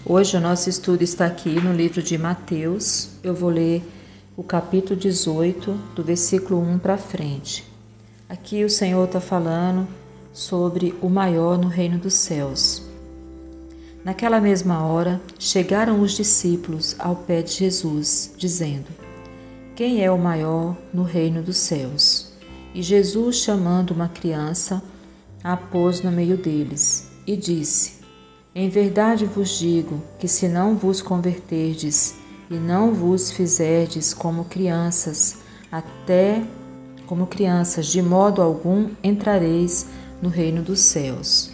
Hoje o nosso estudo está aqui no livro de Mateus. Eu vou ler o capítulo 18, do versículo 1 para frente. Aqui o Senhor está falando sobre o maior no reino dos céus. Naquela mesma hora, chegaram os discípulos ao pé de Jesus, dizendo: Quem é o maior no reino dos céus? E Jesus, chamando uma criança, a pôs no meio deles e disse: Em verdade vos digo que se não vos converterdes e não vos fizerdes como crianças, de modo algum entrareis no reino dos céus.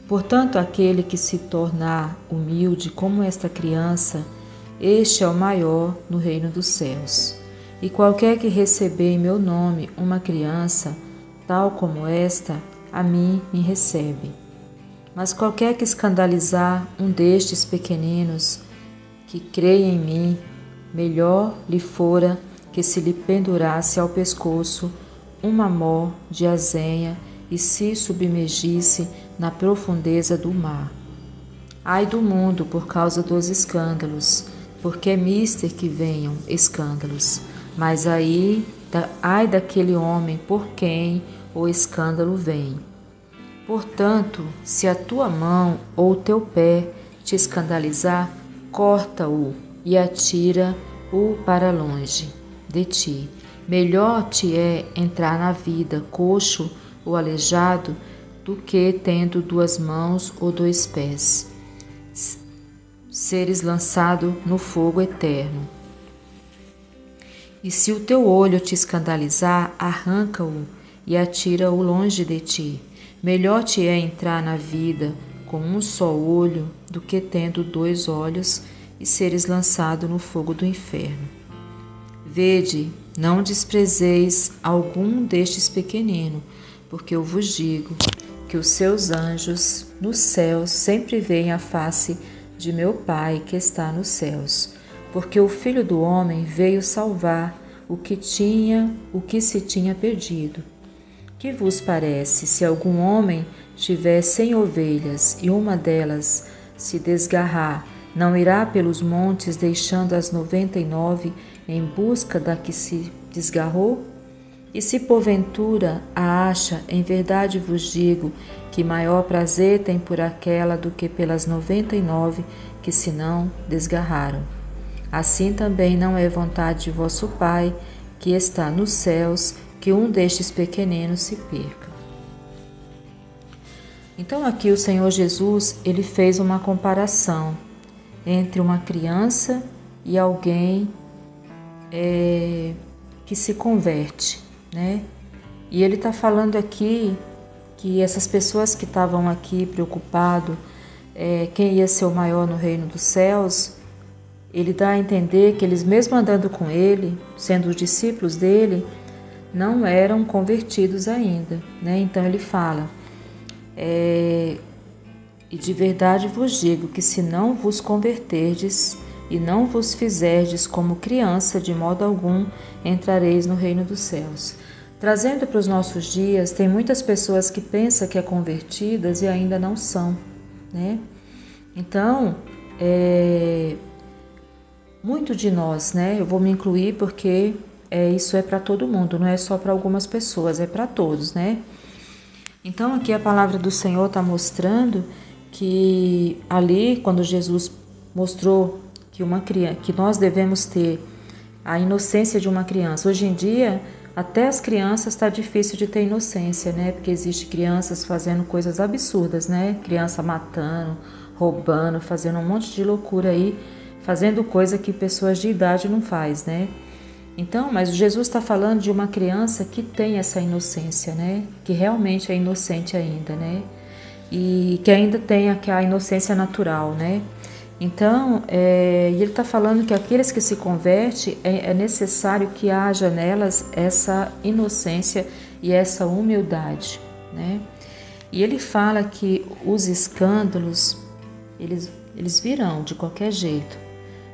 Portanto, aquele que se tornar humilde como esta criança, este é o maior no reino dos céus. E qualquer que receber em meu nome uma criança, tal como esta, a mim me recebe. Mas qualquer que escandalizar um destes pequeninos que creia em mim, melhor lhe fora que se lhe pendurasse ao pescoço uma mó de azenha e se submergisse na profundeza do mar. Ai do mundo por causa dos escândalos, porque é mister que venham escândalos, mas ai daquele homem por quem o escândalo vem. Portanto, se a tua mão ou o teu pé te escandalizar, corta-o e atira-o para longe de ti. Melhor te é entrar na vida coxo ou aleijado do que, tendo duas mãos ou dois pés, seres lançado no fogo eterno. E se o teu olho te escandalizar, arranca-o e atira-o longe de ti. Melhor te é entrar na vida com um só olho do que tendo dois olhos e seres lançado no fogo do inferno. Vede, não desprezeis algum destes pequeninos, porque eu vos digo que os seus anjos nos céus sempre veem a face de meu Pai que está nos céus. Porque o Filho do Homem veio salvar o que se tinha perdido. Que vos parece, se algum homem tiver 100 ovelhas e uma delas se desgarrar, não irá pelos montes deixando as 99 em busca da que se desgarrou? E se porventura a acha, em verdade vos digo que maior prazer tem por aquela do que pelas 99 que se não desgarraram. Assim também não é vontade de vosso Pai, que está nos céus, que um destes pequeninos se perca. Então aqui o Senhor Jesus, ele fez uma comparação entre uma criança e alguém que se converte, né? E ele está falando aqui que essas pessoas que estavam aqui preocupadas quem ia ser o maior no reino dos céus, ele dá a entender que eles, mesmo andando com ele, sendo os discípulos dele, não eram convertidos ainda, né? Então ele fala, e de verdade vos digo que se não vos converterdes e não vos fizerdes como criança, de modo algum entrareis no reino dos céus. Trazendo para os nossos dias, tem muitas pessoas que pensam que é convertidas e ainda não são, né? Então, muito de nós, né? Eu vou me incluir porque isso é para todo mundo, não é só para algumas pessoas, é para todos, né? Então aqui a palavra do Senhor está mostrando que ali, quando Jesus mostrou que nós devemos ter a inocência de uma criança. Hoje em dia, até as crianças está difícil de ter inocência, né? Porque existe crianças fazendo coisas absurdas, né? Criança matando, roubando, fazendo um monte de loucura aí, fazendo coisa que pessoas de idade não faz, né? Então, mas Jesus está falando de uma criança que tem essa inocência, né? Que realmente é inocente ainda, né? E que ainda tem a inocência natural, né? Então, ele está falando que aqueles que se convertem, é necessário que haja nelas essa inocência e essa humildade, né? E ele fala que os escândalos, eles virão de qualquer jeito.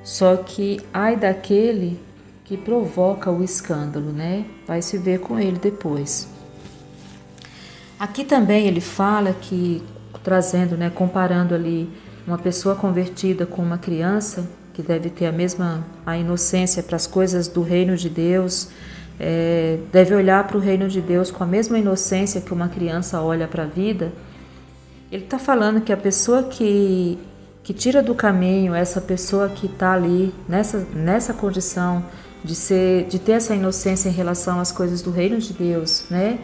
Só que ai daquele que provoca o escândalo, né? Vai se ver com ele depois. Aqui também ele fala que, trazendo, né, comparando ali uma pessoa convertida com uma criança, que deve ter a inocência para as coisas do reino de Deus, deve olhar para o reino de Deus com a mesma inocência que uma criança olha para a vida. Ele está falando que a pessoa que tira do caminho, essa pessoa que está ali nessa condição de ter essa inocência em relação às coisas do reino de Deus, né?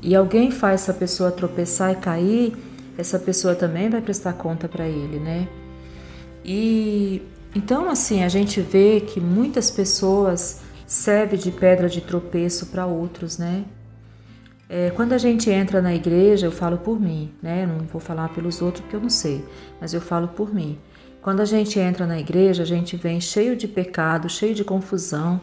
E alguém faz essa pessoa tropeçar e cair, essa pessoa também vai prestar conta para ele, né? E então, assim, a gente vê que muitas pessoas servem de pedra de tropeço para outros, né? Quando a gente entra na igreja, eu falo por mim, né? Não vou falar pelos outros porque eu não sei, mas eu falo por mim. Quando a gente entra na igreja, a gente vem cheio de pecado, cheio de confusão.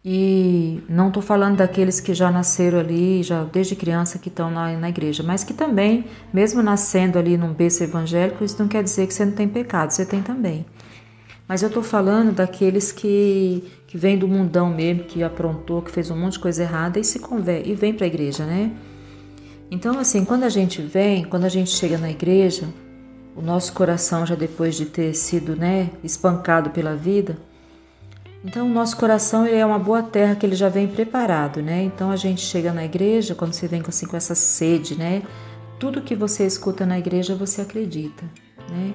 E não estou falando daqueles que já nasceram ali, já desde criança que estão lá na igreja, mas que também, mesmo nascendo ali num berço evangélico, isso não quer dizer que você não tem pecado, você tem também. Mas eu estou falando daqueles que vêm do mundão mesmo, que aprontou, que fez um monte de coisa errada e se converte, e vem para a igreja, né? Então, assim, quando a gente chega na igreja, o nosso coração já depois de ter sido, né, espancado pela vida, então o nosso coração ele é uma boa terra que ele já vem preparado, né? Então a gente chega na igreja, quando você vem assim, com essa sede, né? Tudo que você escuta na igreja você acredita, né?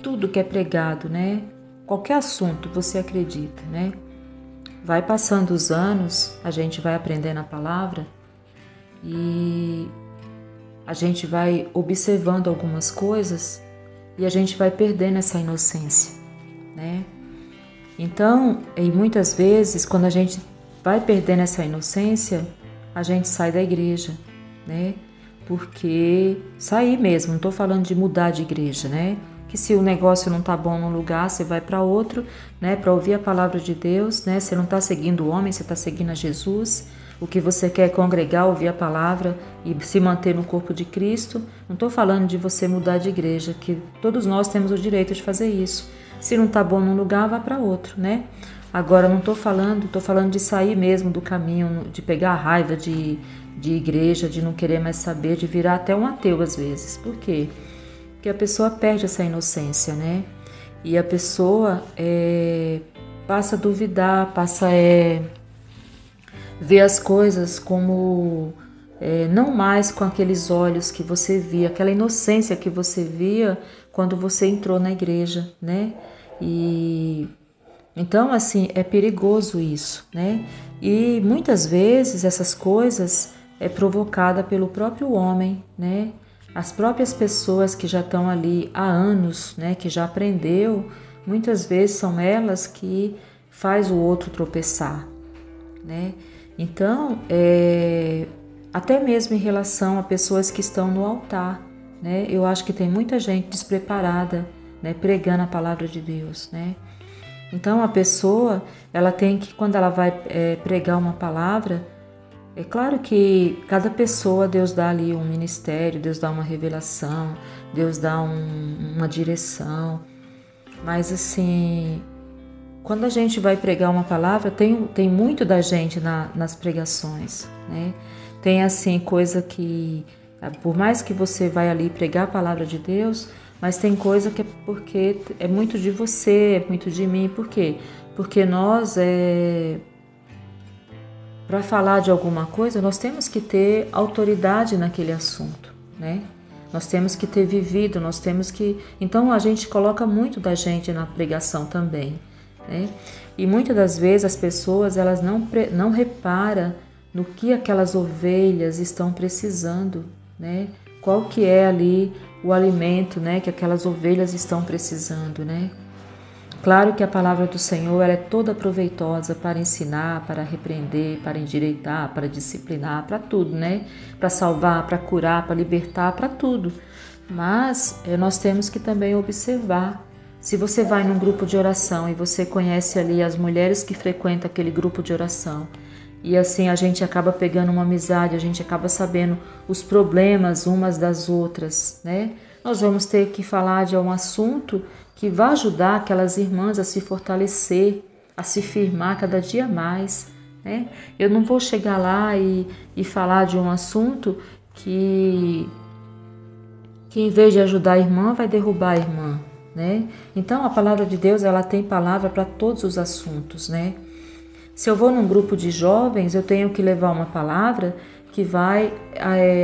Tudo que é pregado, né? Qualquer assunto você acredita, né? Vai passando os anos, a gente vai aprendendo a palavra e a gente vai observando algumas coisas e a gente vai perdendo essa inocência, né? Então, e muitas vezes, quando a gente vai perdendo essa inocência, a gente sai da igreja, né? Porque sair mesmo, não estou falando de mudar de igreja, né? Que se o negócio não tá bom num lugar, você vai para outro, né? Para ouvir a palavra de Deus, né? Você não está seguindo o homem, você está seguindo a Jesus. O que você quer é congregar, ouvir a palavra e se manter no corpo de Cristo. Não estou falando de você mudar de igreja, que todos nós temos o direito de fazer isso. Se não tá bom num lugar, vá para outro, né? Agora, não estou falando de sair mesmo do caminho, de pegar a raiva de igreja, de não querer mais saber, de virar até um ateu às vezes. Por quê? Porque a pessoa perde essa inocência, né? E a pessoa passa a duvidar, passa a ver as coisas como não mais com aqueles olhos que você via, aquela inocência que você via quando você entrou na igreja, né? E então, assim, é perigoso isso, né? E muitas vezes essas coisas é provocada pelo próprio homem, né? As próprias pessoas que já estão ali há anos, né? Que já aprendeu, muitas vezes são elas que faz o outro tropeçar, né? Então, até mesmo em relação a pessoas que estão no altar, né? Eu acho que tem muita gente despreparada, né? Pregando a palavra de Deus, né? Então a pessoa, ela tem que, quando ela vai pregar uma palavra, é claro que cada pessoa, Deus dá ali um ministério, Deus dá uma revelação, Deus dá uma direção, mas assim, quando a gente vai pregar uma palavra, tem muito da gente nas pregações, né? Tem assim, coisa que, por mais que você vai ali pregar a palavra de Deus, mas tem coisa que é porque é muito de você, é muito de mim. Por quê? Porque nós, para falar de alguma coisa, nós temos que ter autoridade naquele assunto, né? Nós temos que ter vivido, nós temos que... Então a gente coloca muito da gente na pregação também, né? E muitas das vezes as pessoas, elas não reparam no que aquelas ovelhas estão precisando, né? Qual que é ali o alimento, né, que aquelas ovelhas estão precisando, né? Claro que a palavra do Senhor ela é toda proveitosa para ensinar, para repreender, para endireitar, para disciplinar, para tudo, né? Para salvar, para curar, para libertar, para tudo. Mas nós temos que também observar. Se você vai num grupo de oração e você conhece ali as mulheres que frequentam aquele grupo de oração, e assim a gente acaba pegando uma amizade, a gente acaba sabendo os problemas umas das outras, né? Nós vamos ter que falar de um assunto que vai ajudar aquelas irmãs a se fortalecer, a se firmar cada dia mais, né? Eu não vou chegar lá e falar de um assunto que que em vez de ajudar a irmã, vai derrubar a irmã, né? Então a palavra de Deus, ela tem palavra para todos os assuntos, né? Se eu vou num grupo de jovens, eu tenho que levar uma palavra que vai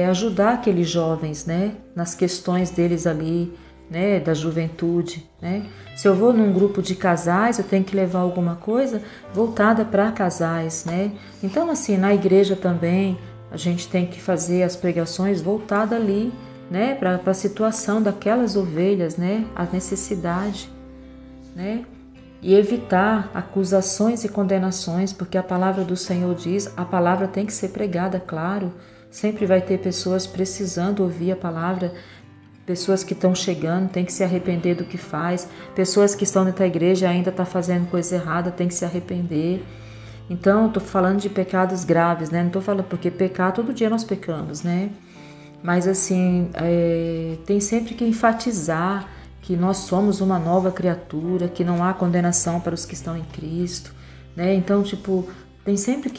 ajudar aqueles jovens, né? Nas questões deles ali, né? Da juventude, né? Se eu vou num grupo de casais, eu tenho que levar alguma coisa voltada para casais, né? Então, assim, na igreja também, a gente tem que fazer as pregações voltadas ali, né? Para a situação daquelas ovelhas, né? A necessidade, né? E evitar acusações e condenações, porque a palavra do Senhor diz, a palavra tem que ser pregada, claro. Sempre vai ter pessoas precisando ouvir a palavra, pessoas que estão chegando, tem que se arrepender do que faz, pessoas que estão dentro da igreja e ainda estão fazendo coisa errada, tem que se arrepender. Então, estou falando de pecados graves, né? Não estou falando porque pecar, todo dia nós pecamos, né? Mas assim, tem sempre que enfatizar que nós somos uma nova criatura, que não há condenação para os que estão em Cristo, né? Então, tipo, tem sempre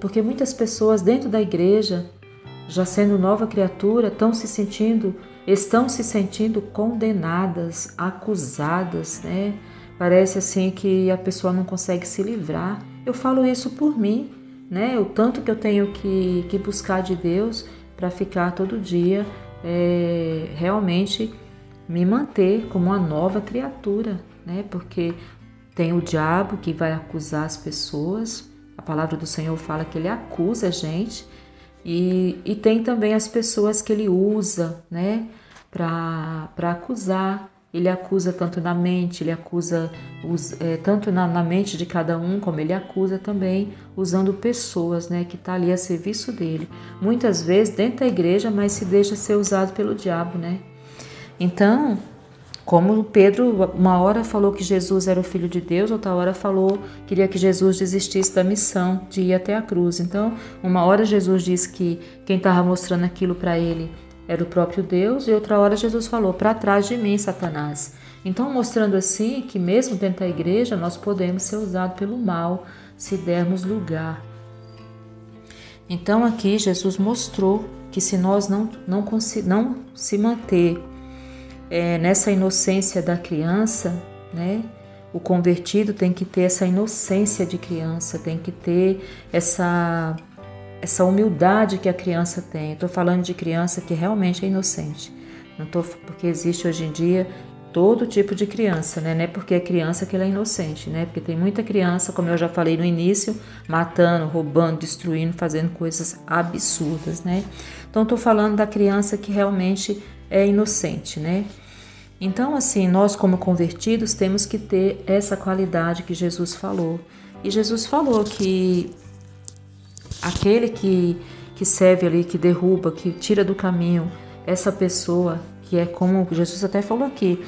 porque muitas pessoas dentro da igreja, já sendo nova criatura, estão se sentindo condenadas, acusadas, né? Parece assim que a pessoa não consegue se livrar. Eu falo isso por mim, né? O tanto que eu tenho que buscar de Deus para ficar todo dia realmente me manter como uma nova criatura, né? Porque tem o diabo que vai acusar as pessoas, a palavra do Senhor fala que ele acusa a gente, e tem também as pessoas que ele usa, né? Para acusar. Ele acusa tanto na mente, ele acusa tanto na mente de cada um, como ele acusa também usando pessoas, né, que está ali a serviço dele. Muitas vezes dentro da igreja, mas se deixa ser usado pelo diabo, né? Então, como Pedro uma hora falou que Jesus era o Filho de Deus, outra hora queria que Jesus desistisse da missão de ir até a cruz. Então, uma hora Jesus disse que quem estava mostrando aquilo para ele era o próprio Deus, e outra hora Jesus falou, para trás de mim, Satanás. Então, mostrando assim que mesmo dentro da igreja nós podemos ser usados pelo mal, se dermos lugar. Então, aqui Jesus mostrou que se nós não se manter nessa inocência da criança, né? O convertido tem que ter essa inocência de criança, tem que ter essa humildade que a criança tem. Estou falando de criança que realmente é inocente. Não tô, porque existe hoje em dia todo tipo de criança, né? Não é porque é criança que ela é inocente, né? Porque tem muita criança, como eu já falei no início, matando, roubando, destruindo, fazendo coisas absurdas, né? Então, estou falando da criança que realmente é inocente, né? Então, assim, nós como convertidos temos que ter essa qualidade que Jesus falou. E Jesus falou que aquele que serve ali, que derruba, que tira do caminho essa pessoa, que é como Jesus até falou aqui,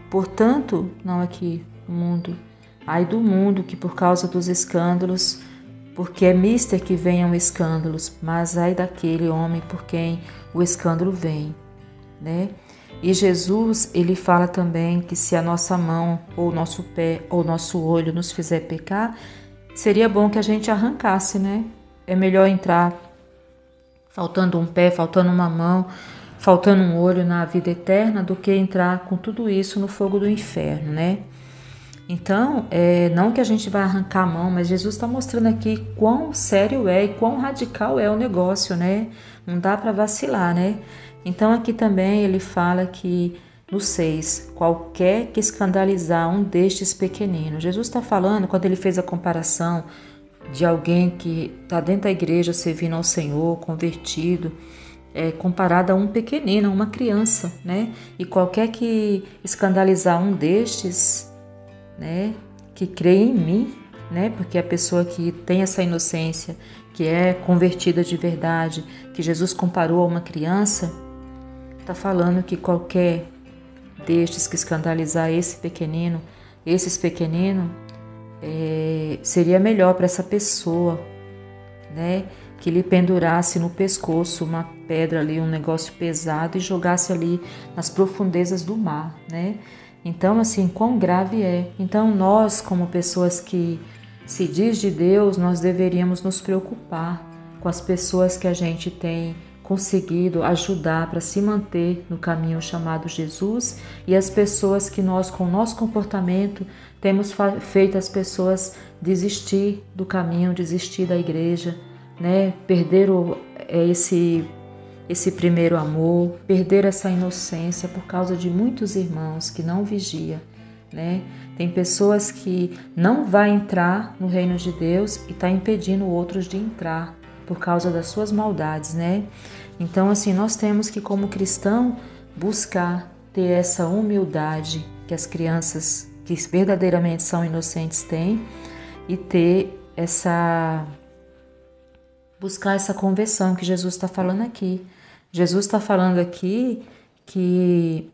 portanto, não aqui, o mundo, ai do mundo que por causa dos escândalos, porque é mister que venham escândalos, mas ai daquele homem por quem o escândalo vem, né? E Jesus, ele fala também que se a nossa mão, ou nosso pé, ou nosso olho nos fizer pecar, seria bom que a gente arrancasse, né? É melhor entrar faltando um pé, faltando uma mão, faltando um olho na vida eterna, do que entrar com tudo isso no fogo do inferno, né? Então, não que a gente vai arrancar a mão, mas Jesus está mostrando aqui quão sério é e quão radical é o negócio, né? Não dá para vacilar, né? Então, aqui também ele fala que no 6, qualquer que escandalizar um destes pequeninos. Jesus está falando, quando ele fez a comparação de alguém que está dentro da igreja servindo ao Senhor, convertido, comparado a um pequenino, a uma criança, né? E qualquer que escandalizar um destes, né, que crê em mim, né? Porque a pessoa que tem essa inocência, que é convertida de verdade, que Jesus comparou a uma criança, está falando que qualquer destes que escandalizar esses pequeninos, seria melhor para essa pessoa, né, que lhe pendurasse no pescoço uma pedra ali, um negócio pesado, e jogasse ali nas profundezas do mar, né? Então, assim, quão grave é. Então, nós, como pessoas que se diz de Deus, nós deveríamos nos preocupar com as pessoas que a gente tem conseguido ajudar para se manter no caminho chamado Jesus, e as pessoas que nós, com o nosso comportamento, temos feito as pessoas desistir do caminho, desistir da igreja, né? Perder esse primeiro amor, perder essa inocência por causa de muitos irmãos que não vigiam, né? Tem pessoas que não vão entrar no reino de Deus e está impedindo outros de entrar por causa das suas maldades, né? Então, assim, nós temos que, como cristão, buscar ter essa humildade que as crianças que verdadeiramente são inocentes têm, e ter buscar essa conversão que Jesus está falando aqui. Jesus está falando aqui que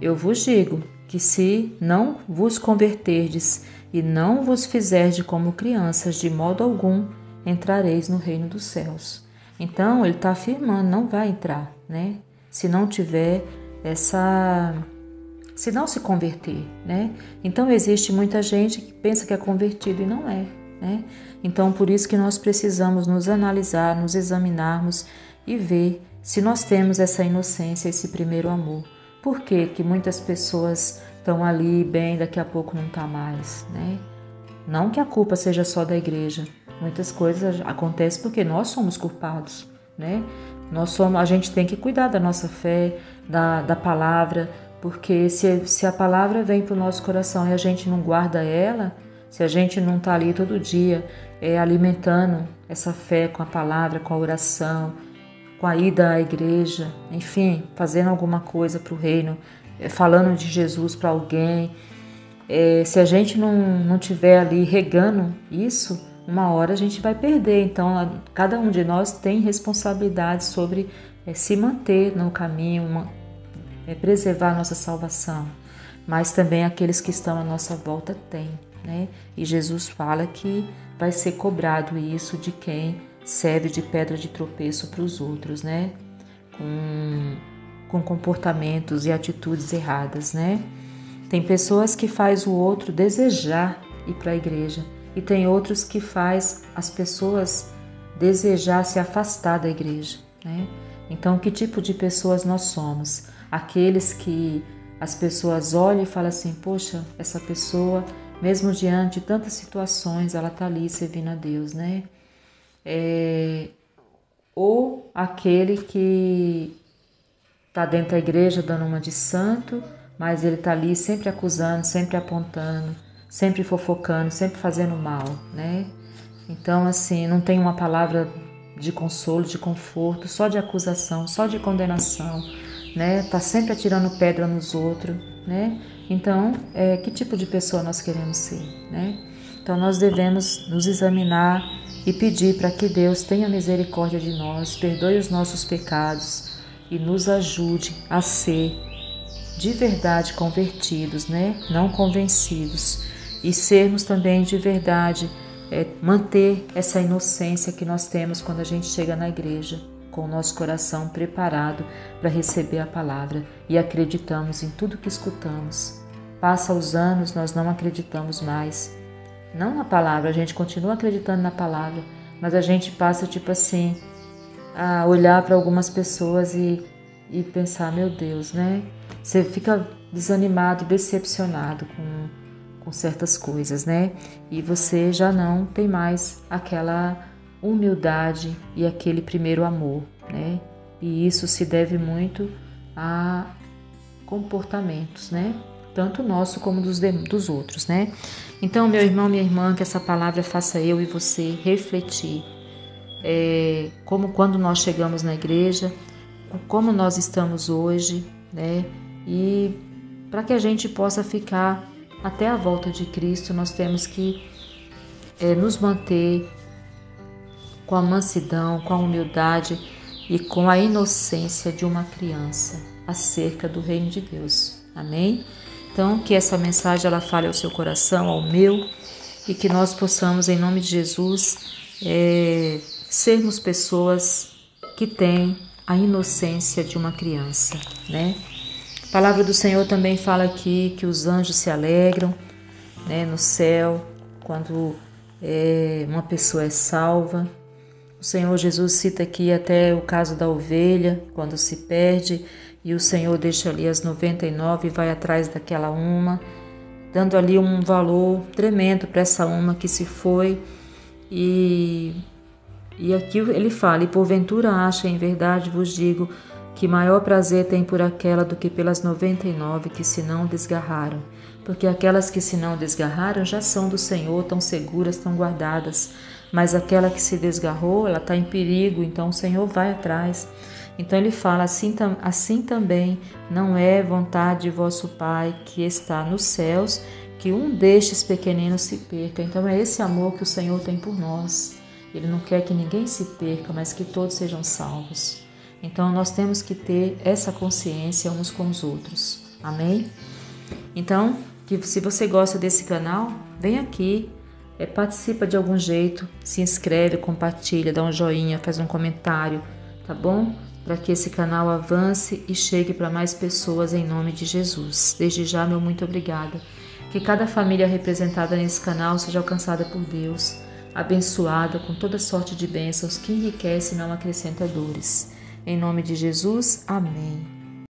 eu vos digo que se não vos converterdes e não vos fizerdes como crianças, de modo algum entrareis no reino dos céus. Então, ele está afirmando, não vai entrar, né? Se não tiver se não se converter, né? Então, existe muita gente que pensa que é convertido e não é, né? Então, por isso que nós precisamos nos analisar, nos examinarmos e ver se nós temos essa inocência, esse primeiro amor. Por que que muitas pessoas estão ali bem, daqui a pouco não está mais, né? Não que a culpa seja só da igreja. Muitas coisas acontecem porque nós somos culpados, né? A gente tem que cuidar da nossa fé, da palavra, porque se a palavra vem para o nosso coração e a gente não guarda ela, se a gente não está ali todo dia alimentando essa fé com a palavra, com a oração, com a ida à igreja, enfim, fazendo alguma coisa para o reino, falando de Jesus para alguém, se a gente não tiver ali regando isso, uma hora a gente vai perder. Então, cada um de nós tem responsabilidade sobre se manter no caminho, preservar a nossa salvação. Mas também aqueles que estão à nossa volta têm, né? E Jesus fala que vai ser cobrado isso de quem serve de pedra de tropeço para os outros, né? Com comportamentos e atitudes erradas, né? Tem pessoas que faz o outro desejar ir para a igreja, e tem outros que faz as pessoas desejar se afastar da igreja, né? Então, que tipo de pessoas nós somos? Aqueles que as pessoas olham e falam assim, poxa, essa pessoa, mesmo diante de tantas situações, ela está ali servindo a Deus, né? Ou aquele que está dentro da igreja dando uma de santo, mas ele está ali sempre acusando, sempre apontando, sempre fofocando, sempre fazendo mal, né? Então, assim, não tem uma palavra de consolo, de conforto, só de acusação, só de condenação, né? Tá sempre atirando pedra nos outros, né? Então, que tipo de pessoa nós queremos ser, né? Então, nós devemos nos examinar e pedir para que Deus tenha misericórdia de nós, perdoe os nossos pecados e nos ajude a ser de verdade convertidos, né? Não convencidos, e sermos também de verdade, manter essa inocência que nós temos quando a gente chega na igreja, com o nosso coração preparado para receber a palavra e acreditamos em tudo que escutamos. Passa os anos, nós não acreditamos mais. Não na palavra, a gente continua acreditando na palavra, mas a gente passa, tipo assim, a olhar para algumas pessoas e pensar, meu Deus, né? Você fica desanimado, decepcionado com certas coisas, né? E você já não tem mais aquela humildade e aquele primeiro amor, né? E isso se deve muito a comportamentos, né? Tanto nosso como dos outros, né? Então, meu irmão, minha irmã, que essa palavra faça eu e você refletir, como quando nós chegamos na igreja, como nós estamos hoje, né? E para que a gente possa ficar até a volta de Cristo, nós temos que nos manter com a mansidão, com a humildade e com a inocência de uma criança acerca do reino de Deus. Amém? Então, que essa mensagem ela fale ao seu coração, ao meu, e que nós possamos, em nome de Jesus, sermos pessoas que têm a inocência de uma criança, né? A palavra do Senhor também fala aqui que os anjos se alegram, né, no céu, quando uma pessoa é salva. O Senhor Jesus cita aqui até o caso da ovelha, quando se perde, e o Senhor deixa ali as 99 e vai atrás daquela uma, dando ali um valor tremendo para essa uma que se foi. E aqui ele fala: e porventura acha, em verdade vos digo, que maior prazer tem por aquela do que pelas 99 que se não desgarraram. Porque aquelas que se não desgarraram já são do Senhor, estão seguras, estão guardadas. Mas aquela que se desgarrou, ela está em perigo, então o Senhor vai atrás. Então ele fala: assim também não é vontade de vosso Pai que está nos céus, que um destes pequeninos se perca. Então é esse amor que o Senhor tem por nós. Ele não quer que ninguém se perca, mas que todos sejam salvos. Então nós temos que ter essa consciência uns com os outros. Amém? Então, se você gosta desse canal, vem aqui, participa de algum jeito, se inscreve, compartilha, dá um joinha, faz um comentário, tá bom? Para que esse canal avance e chegue para mais pessoas em nome de Jesus. Desde já, meu muito obrigada. Que cada família representada nesse canal seja alcançada por Deus, abençoada com toda sorte de bênçãos que enriquece e não acrescenta dores. Em nome de Jesus, amém.